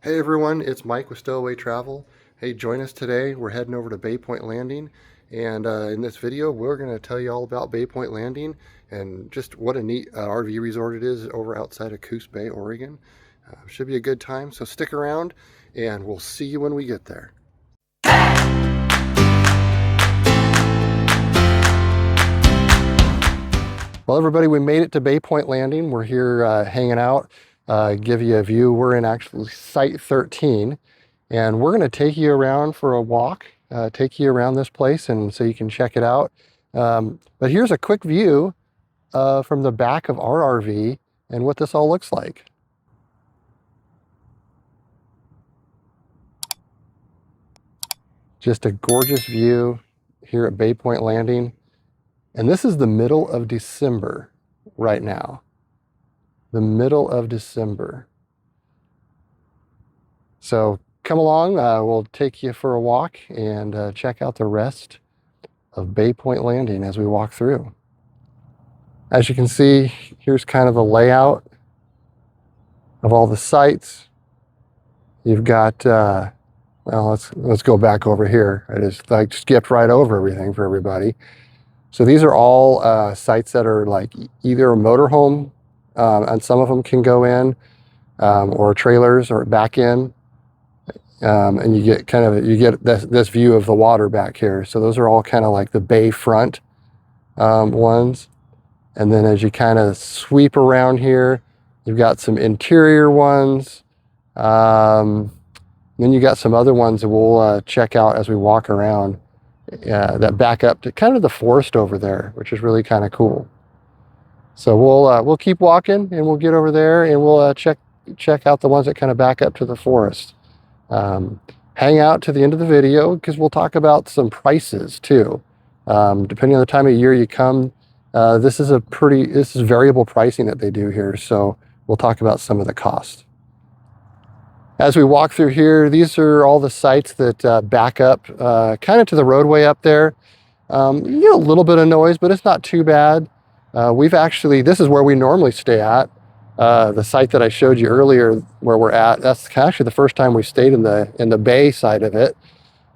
Hey everyone, it's Mike with Stowaway Travel. Hey, join us today. We're heading over to Baypoint Landing, and in this video, we're going to tell you all about Baypoint Landing and just what a neat RV resort it is over outside of Coos Bay, Oregon. Should be a good time, so stick around, and we'll see you when we get there. Well, everybody, we made it to Baypoint Landing. We're here hanging out, give you a view. We're in actually Site 13, and we're going to take you around for a walk, take you around this place, and so you can check it out. But here's a quick view from the back of our RV and what this all looks like. Just a gorgeous view here at Baypoint Landing. And this is the middle of December right now. The middle of December. So come along, we'll take you for a walk and check out the rest of Baypoint Landing as we walk through. As you can see, here's kind of the layout of all the sites. You've got, well, let's go back over here. I just skipped right over everything for everybody. So these are all sites that are like either a motorhome, and some of them can go in, or trailers or back in, and you get this view of the water back here. So those are all kind of like the bay front ones. And then as you kind of sweep around here, you've got some interior ones. Then you got some other ones that we'll check out as we walk around. That back up to kind of the forest over there, which is really kind of cool. So we'll keep walking and we'll get over there and we'll check out the ones that kind of back up to the forest. Hang out to the end of the video because we'll talk about some prices too. Depending on the time of year you come, this is variable pricing that they do here. So we'll talk about some of the costs. As we walk through here, these are all the sites that back up kind of to the roadway up there. You get a little bit of noise, but it's not too bad. This is where we normally stay at. The site that I showed you earlier where we're at, that's actually the first time we stayed in the bay side of it,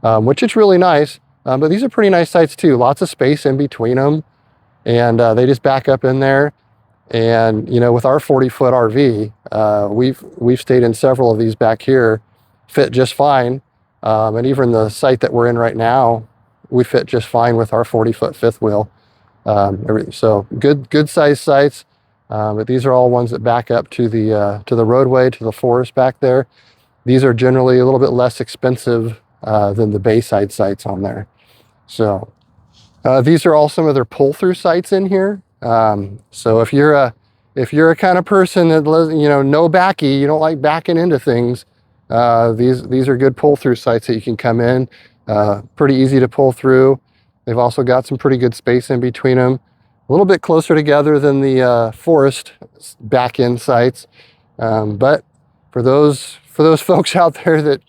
which is really nice. But these are pretty nice sites too. Lots of space in between them. And they just back up in there. And, you know, with our 40-foot RV, we've stayed in several of these back here, fit just fine. And even the site that we're in right now, we fit just fine with our 40-foot fifth wheel. So good sized sites. But these are all ones that back up to the roadway, to the forest back there. These are generally a little bit less expensive than the bayside sites on there. So these are all some of their pull-through sites in here. So if you're a kind of person that, you know, no backy, you don't like backing into things, these are good pull-through sites that you can come in. Pretty easy to pull through. They've also got some pretty good space in between them. A little bit closer together than the forest back-end sites. But for those folks out there that,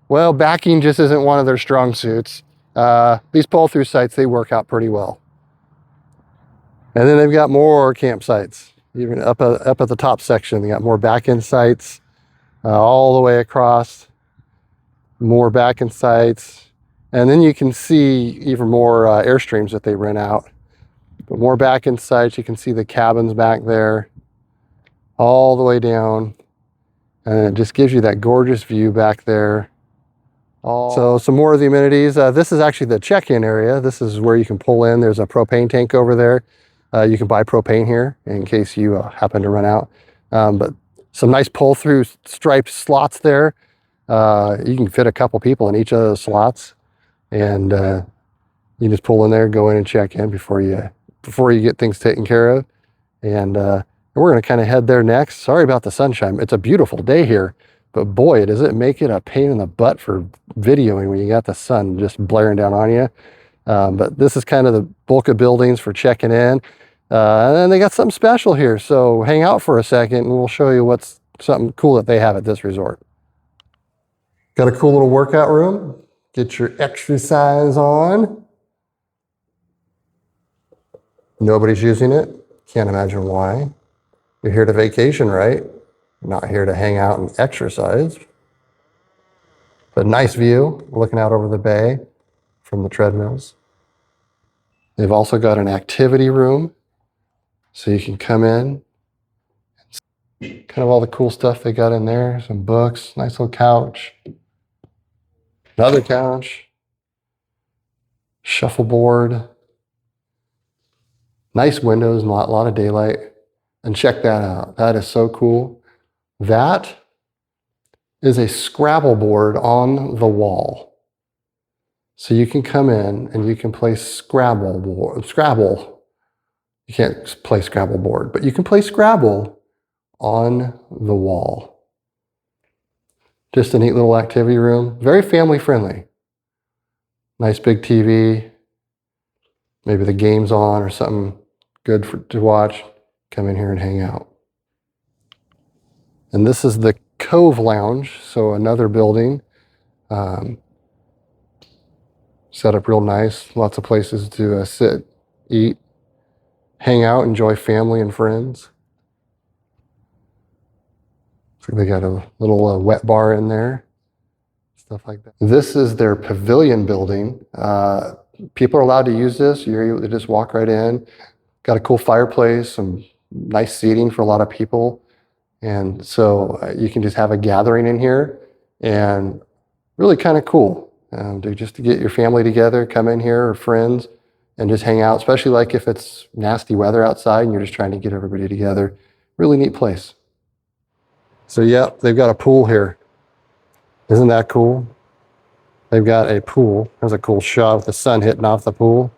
well, backing just isn't one of their strong suits, these pull-through sites, they work out pretty well. And then they've got more campsites, even up at the top section. They got more back-end sites all the way across, more back-end sites. And then you can see even more Airstreams that they rent out. But more back-end sites, you can see the cabins back there, all the way down. And it just gives you that gorgeous view back there. So some more of the amenities. This is actually the check-in area. This is where you can pull in. There's a propane tank over there. You can buy propane here in case you happen to run out. But some nice pull-through striped slots there. You can fit a couple people in each of those slots. And you just pull in there, go in and check in before you get things taken care of. And we're going to kind of head there next. Sorry about the sunshine. It's a beautiful day here. But boy, does it make it a pain in the butt for videoing when you got the sun just blaring down on you. But this is kind of the bulk of buildings for checking in. And then they got something special here. So hang out for a second and we'll show you something cool that they have at this resort. Got a cool little workout room. Get your exercise on. Nobody's using it. Can't imagine why. You're here to vacation, right? Not here to hang out and exercise. But nice view, looking out over the bay from the treadmills. They've also got an activity room, so you can come in. Kind of all the cool stuff they got in there. Some books, nice little couch. Another couch. Shuffleboard. Nice windows and a lot of daylight. And check that out. That is so cool. That is a Scrabble board on the wall. So you can come in and you can play Scrabble. You can't play Scrabble board, but you can play Scrabble on the wall. Just a neat little activity room. Very family friendly. Nice big TV. Maybe the game's on or something good to watch. Come in here and hang out. And this is the Cove Lounge, so another building. Set up real nice. Lots of places to sit, eat, hang out, enjoy family and friends. So they got a little wet bar in there, stuff like that. This is their pavilion building. People are allowed to use this. You're able to just walk right in. Got a cool fireplace, some nice seating for a lot of people. And so you can just have a gathering in here, and really kind of cool just to get your family together, come in here, or friends, and just hang out, especially like if it's nasty weather outside and you're just trying to get everybody together. Really neat place. So yeah, they've got a pool here. Isn't that cool? They've got a pool. There's a cool shot with the sun hitting off the pool.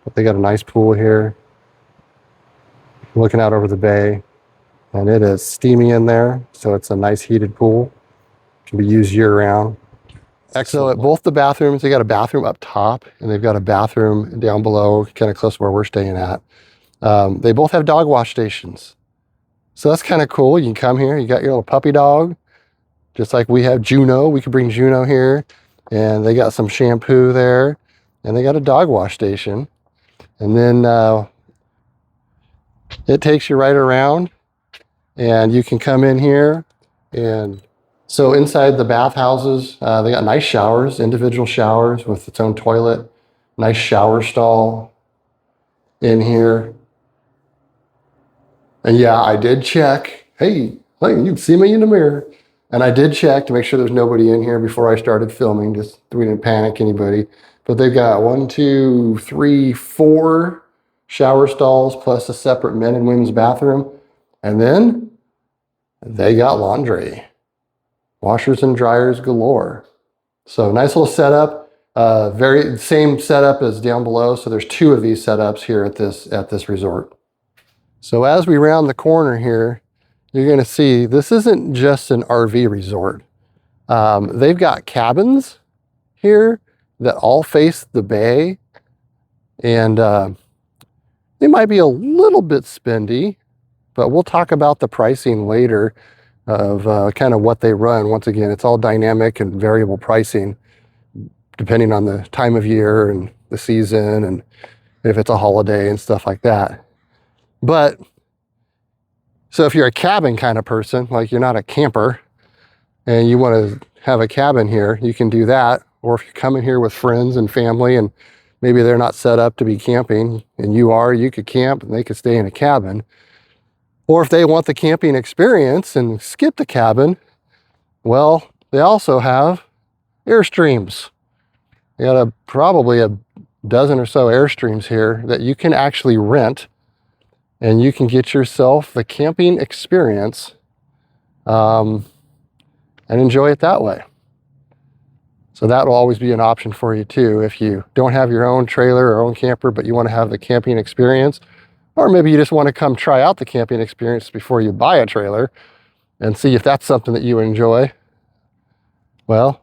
But they got a nice pool here. Looking out over the bay. And it is steamy in there, so it's a nice heated pool. Can be used year round. So at both the bathrooms, they got a bathroom up top, and they've got a bathroom down below, kind of close to where we're staying at. They both have dog wash stations. So that's kind of cool. You can come here, you got your little puppy dog, just like we have Juno. We could bring Juno here, and they got some shampoo there, and they got a dog wash station. And then it takes you right around, and you can come in here. And so inside the bathhouses, they got nice showers, individual showers with its own toilet, nice shower stall in here. And yeah, I did check. Hey, you can see me in the mirror. And I did check to make sure there's nobody in here before I started filming, just so we didn't panic anybody. But they've got 1, 2, 3, 4 shower stalls plus a separate men and women's bathroom. And then they got laundry. Washers and dryers galore. So nice little setup. Very same setup as down below. So there's 2 of these setups here at this resort. So as we round the corner here, you're going to see this isn't just an RV resort. They've got cabins here that all face the bay, and they might be a little bit spendy, but we'll talk about the pricing later of kind of what they run. Once again, it's all dynamic and variable pricing depending on the time of year and the season and if it's a holiday and stuff like that. But so if you're a cabin kind of person, like you're not a camper and you want to have a cabin here, you can do that. Or if you're coming here with friends and family and maybe they're not set up to be camping and you could camp and they could stay in a cabin. Or if they want the camping experience and skip the cabin, well, they also have Airstreams. They got probably a dozen or so Airstreams here that you can actually rent, and you can get yourself the camping experience and enjoy it that way. So that will always be an option for you too. If you don't have your own trailer or own camper, but you want to have the camping experience, or maybe you just want to come try out the camping experience before you buy a trailer and see if that's something that you enjoy, well,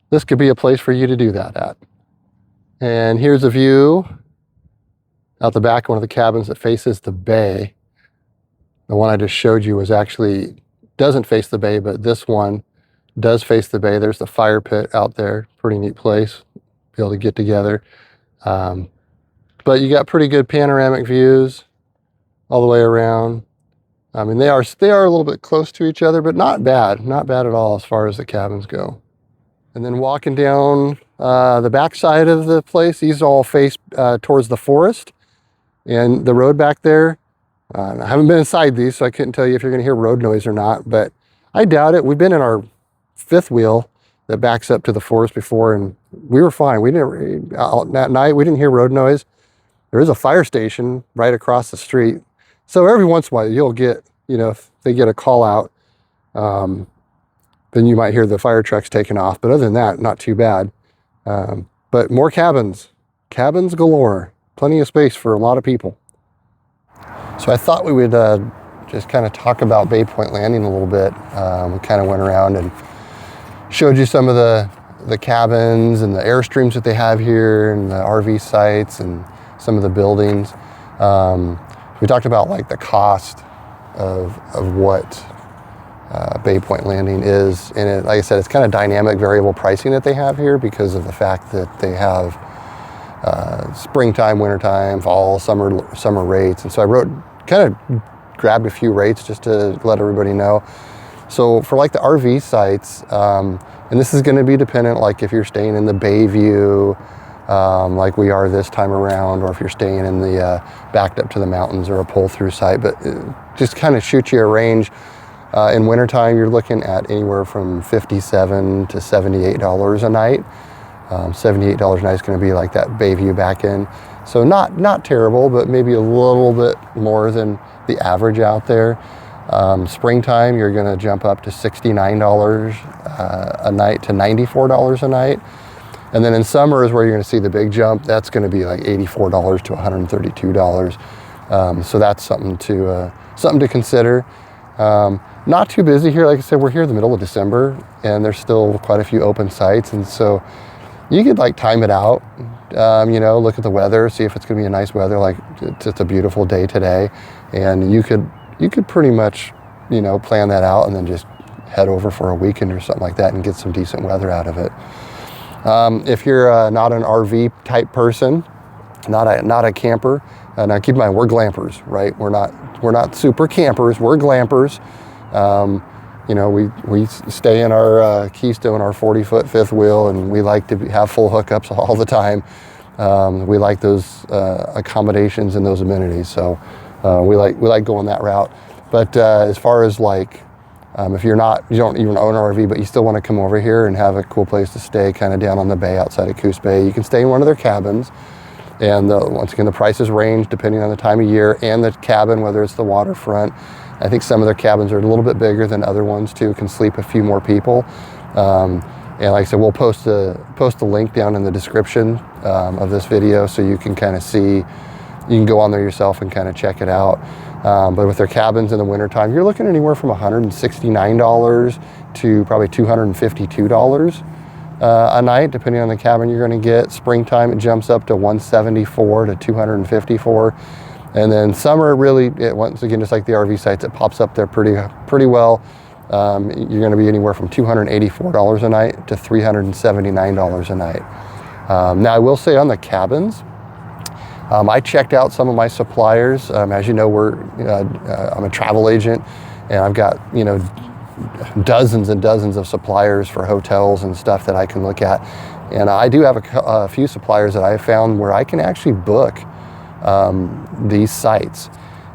this could be a place for you to do that at. And here's a view out the back of one of the cabins that faces the bay. The one I just showed you doesn't face the bay, but this one does face the bay. There's the fire pit out there. Pretty neat place. Be able to get together. But you got pretty good panoramic views all the way around. I mean, they are a little bit close to each other, but not bad. Not bad at all as far as the cabins go. And then walking down the back side of the place, these all face towards the forest and the road back there. I haven't been inside these, so I couldn't tell you if you're going to hear road noise or not, but I doubt it. We've been in our fifth wheel that backs up to the forest before, and we were fine. We didn't, at night, we didn't hear road noise. There is a fire station right across the street. So every once in a while, you'll get, if they get a call out, then you might hear the fire trucks taking off. But other than that, not too bad. But more cabins galore, plenty of space for a lot of people. So I thought we would just kind of talk about Baypoint Landing a little bit. We kind of went around and showed you some of the cabins and the Airstreams that they have here and the RV sites and some of the buildings. We talked about like the cost of what Baypoint Landing is. And like I said, it's kind of dynamic variable pricing that they have here because of the fact that they have springtime, wintertime, fall, summer rates. And so I kind of grabbed a few rates just to let everybody know. So for like the RV sites, and this is going to be dependent, like if you're staying in the Bayview, like we are this time around, or if you're staying in the backed up to the mountains or a pull-through site, but just kind of shoot you a range. In wintertime, you're looking at anywhere from $57 to $78 a night. $78 a night is going to be like that Bayview back in. So not terrible, but maybe a little bit more than the average out there. Springtime, you're going to jump up to $69 a night to $94 a night. And then in summer is where you're going to see the big jump. That's going to be like $84 to $132. So that's something to consider. Not too busy here. Like I said, we're here in the middle of December and there's still quite a few open sites. And so you could like time it out, look at the weather, see if it's going to be a nice weather. Like it's a beautiful day today. And you could pretty much, plan that out and then just head over for a weekend or something like that and get some decent weather out of it. If you're not an RV type person, not a camper, now keep in mind, we're glampers, right? We're not super campers, we're glampers. We stay in our Keystone, our 40-foot fifth wheel, and we like to have full hookups all the time. We like those accommodations and those amenities, so we like going that route. But as far as like, if you don't even own an RV, but you still want to come over here and have a cool place to stay, kind of down on the bay outside of Coos Bay, you can stay in one of their cabins. And once again, the prices range depending on the time of year and the cabin, whether it's the waterfront. I think some of their cabins are a little bit bigger than other ones too, can sleep a few more people. And like I said, we'll post a link down in the description of this video so you can kind of see, you can go on there yourself and kind of check it out. But with their cabins in the wintertime, you're looking at anywhere from $169 to probably $252 a night, depending on the cabin you're going to get. Springtime, it jumps up to $174 to $254. And then summer, really, once again, just like the RV sites, it pops up there pretty well. You're going to be anywhere from $284 a night to $379 a night. Now, I will say on the cabins, I checked out some of my suppliers. As you know, I'm a travel agent, and I've got dozens and dozens of suppliers for hotels and stuff that I can look at. And I do have a few suppliers that I have found where I can actually book these sites.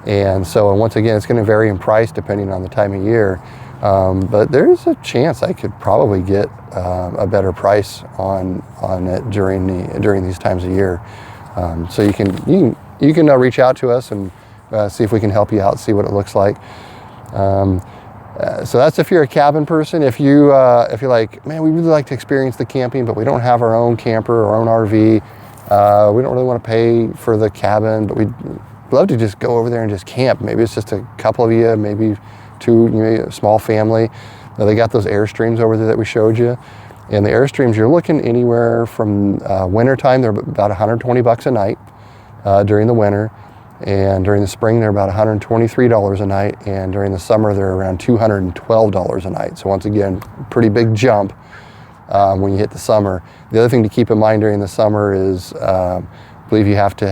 And so once again, it's going to vary in price depending on the time of year. But there's a chance I could probably get a better price on it during these times of year. So you can reach out to us and see if we can help you out, see what it looks like. So that's if you're a cabin person. If you're like, man, we really like to experience the camping, but we don't have our own camper, our own RV. We don't really want to pay for the cabin, but we'd love to just go over there and just camp. Maybe it's just a couple of you, maybe two, maybe a small family. They got those Airstreams over there that we showed you. And the Airstreams, you're looking anywhere from wintertime, they're about $120 a night during the winter. And during the spring, they're about $123 a night. And during the summer, they're around $212 a night. So once again, pretty big jump when you hit the summer. The other thing to keep in mind during the summer is, I believe you have to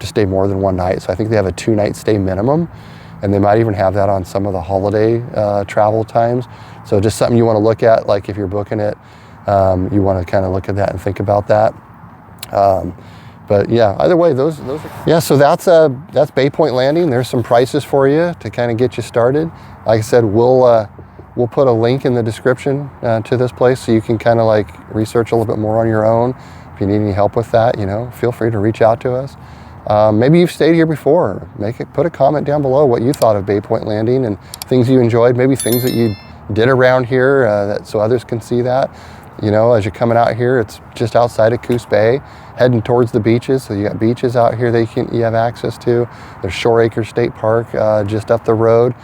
stay more than one night. So I think they have a 2-night stay minimum. and they might even have that on some of the holiday travel times. So just something you want to look at, like if you're booking it, you want to kind of look at that and think about that. But yeah, either way, those are, yeah. So that's Baypoint Landing. There's some prices for you to kind of get you started. Like I said, we'll put a link in the description to this place, so you can kind of like research a little bit more on your own. If you need any help with that, you know, feel free to reach out to us. Maybe you've stayed here before. Put a comment down below what you thought of Baypoint Landing and things you enjoyed. Maybe things that you did around here, so others can see that. You know, as you're coming out here, it's just outside of Coos Bay, heading towards the beaches. So you got beaches out here that you have access to. There's Shore Acres State Park just up the road.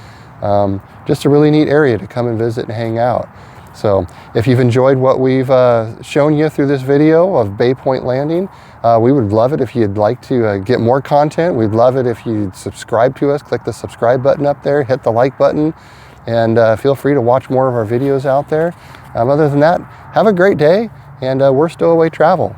Just a really neat area to come and visit and hang out. So if you've enjoyed what we've shown you through this video of Baypoint Landing, we would love it if you'd like to get more content. We'd love it if you'd subscribe to us. Click the subscribe button up there, hit the like button, and feel free to watch more of our videos out there. Other than that, have a great day, and we're Stowaway Travel.